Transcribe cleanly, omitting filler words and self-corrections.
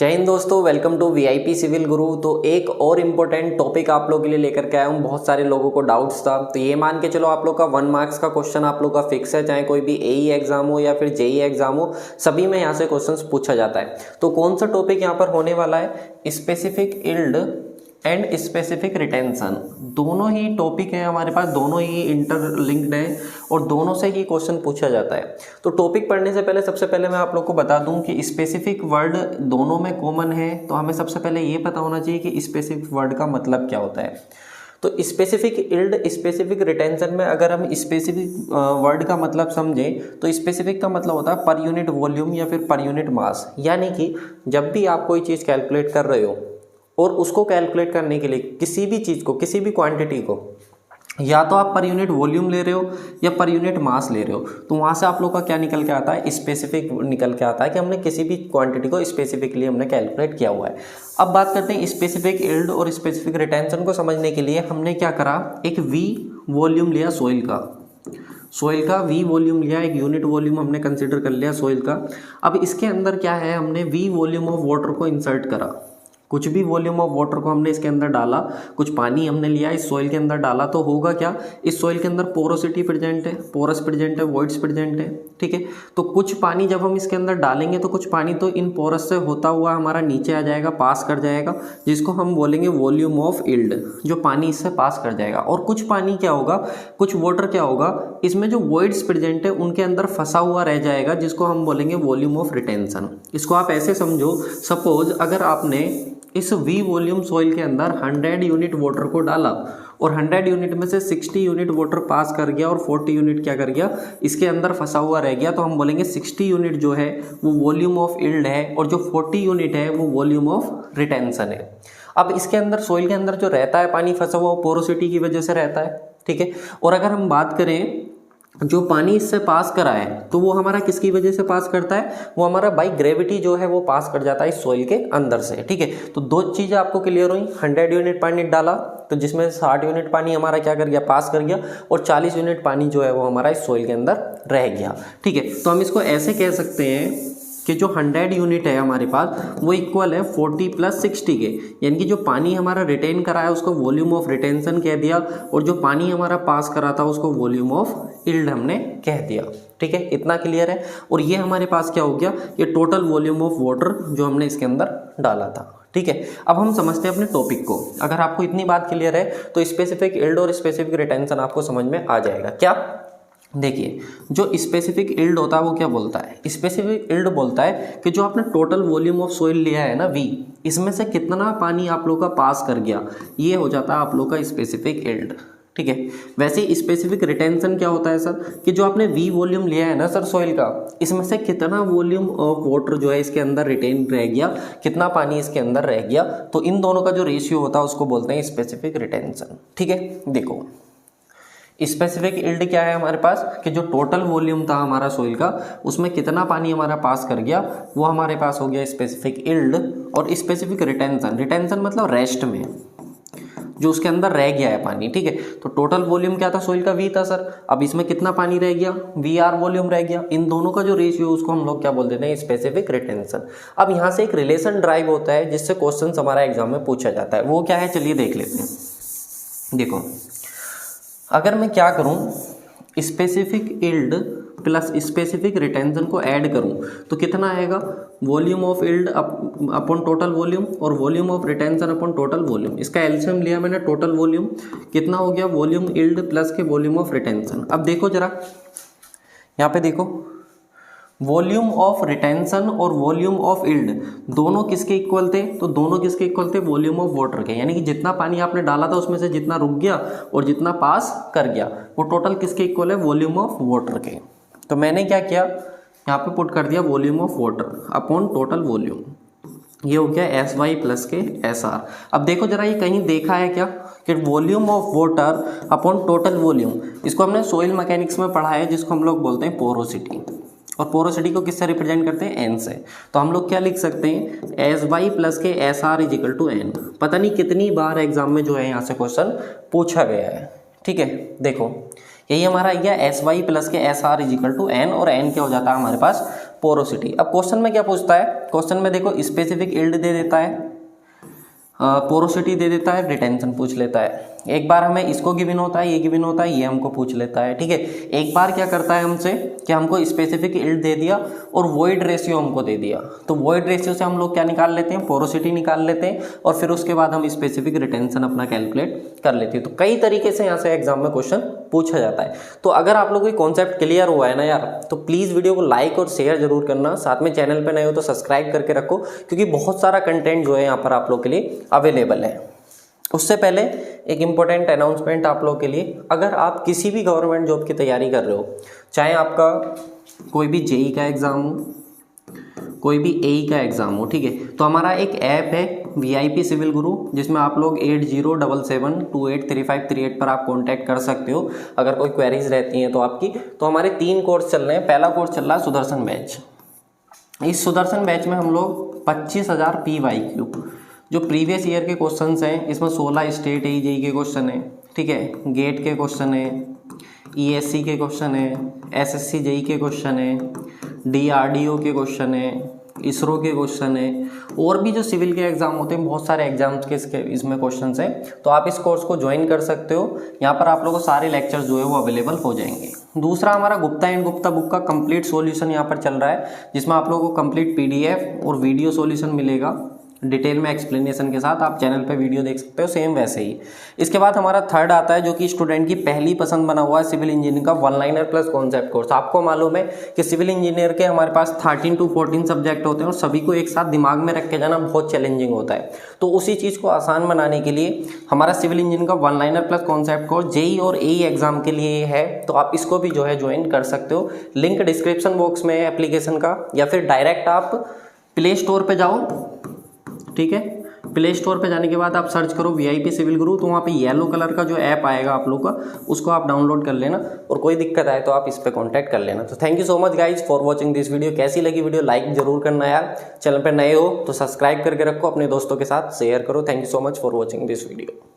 जय हिंद दोस्तों, welcome to VIP civil गुरु। तो एक और इम्पोर्टेंट टॉपिक आप लोगों के लिए लेकर के आया हूँ। बहुत सारे लोगों को डाउट्स था, तो ये मान के चलो आप लोग का 1 मार्क्स का क्वेश्चन आप लोग का फिक्स है, चाहे कोई भी एई एग्जाम हो या फिर जेई एग्जाम हो, सभी में यहाँ से क्वेश्चंस पूछा जाता है। तो कौन सा टॉपिक यहाँ पर होने वाला है, specific yield and specific retention. दोनों ही टॉपिक है हमारे पास, दोनों ही इंटरलिंक्ड है और दोनों से ही क्वेश्चन पूछा जाता है। तो टॉपिक पढ़ने से पहले सबसे पहले मैं आप लोग को बता दूं कि स्पेसिफिक वर्ड दोनों में कॉमन है। तो हमें सबसे पहले ये पता होना चाहिए कि स्पेसिफिक वर्ड का मतलब क्या होता है। तो स्पेसिफिक इल्ड स्पेसिफिक रिटेंशन में अगर हम स्पेसिफिक वर्ड का मतलब समझें तो स्पेसिफिक का मतलब होता है पर यूनिट वॉल्यूम या फिर पर यूनिट मास। यानी कि जब भी आप कोई चीज़ कैलकुलेट कर रहे हो और उसको कैलकुलेट करने के लिए किसी भी चीज़ को, किसी भी क्वांटिटी को, या तो आप पर यूनिट वॉल्यूम ले रहे हो या पर यूनिट मास ले रहे हो, तो वहाँ से आप लोग का क्या निकल के आता है, स्पेसिफिक निकल के आता है कि हमने किसी भी क्वांटिटी को स्पेसिफिकली हमने कैलकुलेट किया हुआ है। अब बात करते हैं स्पेसिफिक इल्ड और स्पेसिफिक रिटेंशन को समझने के लिए हमने क्या करा, एक वी वॉल्यूम लिया सॉइल का वी वॉल्यूम लिया, एक यूनिट वॉल्यूम हमने कंसिडर कर लिया सॉइल का। अब इसके अंदर क्या है, हमने वी वॉल्यूम ऑफ वाटर को इंसर्ट करा। कुछ भी वॉल्यूम ऑफ वाटर को हमने इसके अंदर डाला, कुछ पानी हमने लिया इस सॉइल के अंदर डाला, तो होगा क्या, इस सॉइल के अंदर पोरोसिटी प्रेजेंट है, पोरस प्रेजेंट है, वॉइड्स प्रेजेंट है। ठीक है, तो कुछ पानी जब हम इसके अंदर डालेंगे तो कुछ पानी तो इन पोरस से होता हुआ हमारा नीचे आ जाएगा, पास कर जाएगा, जिसको हम बोलेंगे वॉल्यूम ऑफ इल्ड, जो पानी इससे पास कर जाएगा। और कुछ पानी क्या होगा, कुछ वाटर क्या होगा, इसमें जो वॉइड्स प्रेजेंट है उनके अंदर फंसा हुआ रह जाएगा, जिसको हम बोलेंगे वॉल्यूम ऑफ रिटेंशन। इसको आप ऐसे समझो, सपोज अगर आपने इस वी वॉल्यूम सॉइल के अंदर 100 यूनिट वाटर को डाला और 100 यूनिट में से 60 यूनिट वाटर पास कर गया और 40 यूनिट क्या कर गया, इसके अंदर फंसा हुआ रह गया, तो हम बोलेंगे 60 यूनिट जो है वो वॉल्यूम ऑफ इल्ड है और जो 40 यूनिट है वो वॉल्यूम ऑफ रिटेंशन है। अब इसके अंदर सॉइल के अंदर जो रहता है पानी फंसा हुआ, पोरोसिटी की वजह से रहता है। ठीक है, और अगर हम बात करें जो पानी इससे पास करा है तो वो हमारा किसकी वजह से पास करता है, वो हमारा बाई ग्रेविटी जो है वो पास कर जाता है इस सॉइल के अंदर से। ठीक है, तो दो चीज़ें आपको क्लियर हुई, 100 यूनिट पानी डाला तो जिसमें 60 यूनिट पानी हमारा क्या कर गया, पास कर गया, और 40 यूनिट पानी जो है वो हमारा इस सॉइल के अंदर रह गया। ठीक है, तो हम इसको ऐसे कह सकते हैं कि जो 100 यूनिट है हमारे पास वो इक्वल है 40 + 60 के, यानी कि जो पानी हमारा रिटेन करा है उसको वॉल्यूम ऑफ रिटेंशन कह दिया, और जो पानी हमारा पास करा था उसको वॉल्यूम ऑफ इल्ड हमने कह दिया। ठीक है, इतना क्लियर है। और ये हमारे पास क्या हो गया, ये टोटल वॉल्यूम ऑफ वाटर जो हमने इसके अंदर डाला था। ठीक है, अब हम समझते हैं अपने टॉपिक को। अगर आपको इतनी बात क्लियर है तो स्पेसिफिक इल्ड और स्पेसिफिक रिटेंशन आपको समझ में आ जाएगा। क्या, देखिए, जो स्पेसिफिक इल्ड होता है वो क्या बोलता है, स्पेसिफिक इल्ड बोलता है कि जो आपने टोटल वॉल्यूम ऑफ सॉइल लिया है ना वी, इसमें से कितना पानी आप लोग का पास कर गया, ये हो जाता है आप लोग का स्पेसिफिक इल्ड। ठीक है, वैसे ही स्पेसिफिक रिटेंशन क्या होता है सर, कि जो आपने वी वॉल्यूम लिया है ना सर सॉइल का, इसमें से कितना वॉल्यूम ऑफ वाटर जो है इसके अंदर रिटेन रह गया, कितना पानी इसके अंदर रह गया, तो इन दोनों का जो रेशियो होता है उसको बोलते हैं स्पेसिफिक रिटेंशन। ठीक है, देखो स्पेसिफिक इल्ड क्या है हमारे पास, कि जो टोटल वॉल्यूम था हमारा सॉइल का उसमें कितना पानी हमारा पास कर गया, वो हमारे पास हो गया स्पेसिफिक इल्ड। और स्पेसिफिक रिटेंशन, रिटेंशन मतलब रेस्ट में जो उसके अंदर रह गया है पानी। ठीक है, तो टोटल वॉल्यूम क्या था सॉइल का, वी था सर, अब इसमें कितना पानी रह गया, वी आर वॉल्यूम रह गया। इन दोनों का जो रेशियो उसको हम लोग क्या बोल देते हैं, स्पेसिफिक रिटेंशन। अब यहाँ से एक रिलेशन ड्राइव होता है जिससे क्वेश्चन हमारा एग्जाम में पूछा जाता है, वो क्या है, चलिए देख लेते हैं। देखो, अगर मैं क्या करूं, specific yield plus specific retention को ऐड करूं तो कितना आएगा, volume of yield upon total volume और volume of retention upon total volume. इसका एलसीएम लिया मैंने, टोटल वॉल्यूम कितना हो गया, वॉल्यूम इल्ड प्लस के वॉल्यूम ऑफ रिटेंशन। अब देखो जरा यहाँ पे देखो, वॉल्यूम ऑफ रिटेंशन और वॉल्यूम ऑफ इल्ड दोनों किसके इक्वल थे, तो दोनों किसके इक्वल थे, वॉल्यूम ऑफ वाटर के। यानी कि जितना पानी आपने डाला था उसमें से जितना रुक गया और जितना पास कर गया वो टोटल किसके इक्वल है, वॉल्यूम ऑफ वाटर के। तो मैंने क्या किया, यहाँ पे पुट कर दिया volume of water upon total volume, ये हो गया S Y plus K S are. अब देखो जरा, ये कहीं देखा है क्या कि volume of water upon total volume, इसको हमने सॉइल मैकेनिक्स में पढ़ा है, जिसको हम लोग बोलते हैं पोरोसिटी। और पोरोसिटी को किससे रिप्रेजेंट करते हैं, एन से। तो हम लोग क्या लिख सकते हैं, S Y plus K S R is equal to N. पता नहीं कितनी बार एग्जाम में जो है यहाँ से क्वेश्चन पूछा गया है। ठीक है, देखो यही हमारा आ गया S Y plus K S R is equal to N, और एन क्या हो जाता है हमारे पास, पोरोसिटी। अब क्वेश्चन में क्या पूछता है, क्वेश्चन में देखो स्पेसिफिक यील्ड दे देता है, पोरोसिटी दे देता है, रिटेंशन पूछ लेता है। एक बार हमें इसको गिवन होता है, ये गिवन होता है, ये हमको पूछ लेता है, ठीक है। एक बार क्या करता है हमसे कि हमको स्पेसिफिक यील्ड दे दिया और वॉइड रेशियो हमको दे दिया, तो वॉइड रेशियो से हम लोग क्या निकाल लेते हैं, पोरोसिटी निकाल लेते हैं, और फिर उसके बाद हम स्पेसिफिक रिटेंशन अपना कैलकुलेट कर लेते हैं। तो कई तरीके से यहाँ से एग्जाम में क्वेश्चन पूछा जाता है। तो अगर आप लोगों को कॉन्सेप्ट क्लियर हुआ है ना यार, तो प्लीज़ वीडियो को लाइक और शेयर जरूर करना, साथ में चैनल पर नए हो तो सब्सक्राइब करके रखो, क्योंकि बहुत सारा कंटेंट जो है यहाँ पर आप लोग के लिए अवेलेबल है। उससे पहले एक इम्पोर्टेंट अनाउंसमेंट आप लोगों के लिए, अगर आप किसी भी गवर्नमेंट जॉब की तैयारी कर रहे हो, चाहे आपका कोई भी जेई का एग्ज़ाम हो, कोई भी एई का एग्ज़ाम हो, ठीक है, तो हमारा एक ऐप है वीआईपी सिविल गुरु, जिसमें आप लोग 8077283538 पर आप कांटेक्ट कर सकते हो अगर कोई क्वेरीज रहती हैं तो आपकी। तो हमारे 3 कोर्स चल रहे हैं। पहला कोर्स चल रहा है सुदर्शन बैच। इस सुदर्शन बैच में हम लोग 25,000 PYQ जो प्रीवियस ईयर के क्वेश्चंस हैं, इसमें 16 स्टेट जेई के क्वेश्चन हैं, ठीक है, गेट के क्वेश्चन हैं, ESC के क्वेश्चन हैं, SSC जेई के क्वेश्चन हैं, DRDO के क्वेश्चन हैं, इसरो के क्वेश्चन है, और भी जो सिविल के एग्जाम होते हैं, बहुत सारे एग्जाम्स के इसमें क्वेश्चंस हैं। तो आप इस कोर्स को ज्वाइन कर सकते हो। यहाँ पर आप लोगों को सारे लेक्चर्स जो है वो अवेलेबल हो जाएंगे। दूसरा हमारा गुप्ता एंड गुप्ता बुक का कंप्लीट सॉल्यूशन यहाँ पर चल रहा है, जिसमें आप लोगों को कंप्लीट PDF और वीडियो सॉल्यूशन मिलेगा डिटेल में एक्सप्लेनेशन के साथ। आप चैनल पे वीडियो देख सकते हो सेम वैसे ही। इसके बाद हमारा थर्ड आता है, जो कि स्टूडेंट की पहली पसंद बना हुआ है, सिविल इंजीनियरिंग का 1 लाइनर प्लस कॉन्सेप्ट कोर्स। आपको मालूम है कि सिविल इंजीनियर के हमारे पास 13 to 14 सब्जेक्ट होते हैं, और सभी को एक साथ दिमाग में रख के जाना बहुत चैलेंजिंग होता है। तो उसी चीज़ को आसान बनाने के लिए हमारा सिविल इंजीनियरिंग का 1 liner plus concept course JE और एई एग्जाम के लिए है, तो आप इसको भी जो है ज्वाइन कर सकते हो। लिंक डिस्क्रिप्शन बॉक्स में है एप्लीकेशन का, या फिर डायरेक्ट आप प्ले स्टोर पर जाओ, ठीक है। प्ले स्टोर पे जाने के बाद आप सर्च करो वीआईपी सिविल गुरु, तो वहाँ पे येलो कलर का जो ऐप आएगा आप लोग का, उसको आप डाउनलोड कर लेना, और कोई दिक्कत आए तो आप इस पे कांटेक्ट कर लेना। तो thank you so much guys for watching this video. कैसी लगी वीडियो लाइक जरूर करना यार, चैनल पे नए हो तो सब्सक्राइब करके रखो, अपने दोस्तों के साथ शेयर करो। Thank you so much for watching this video.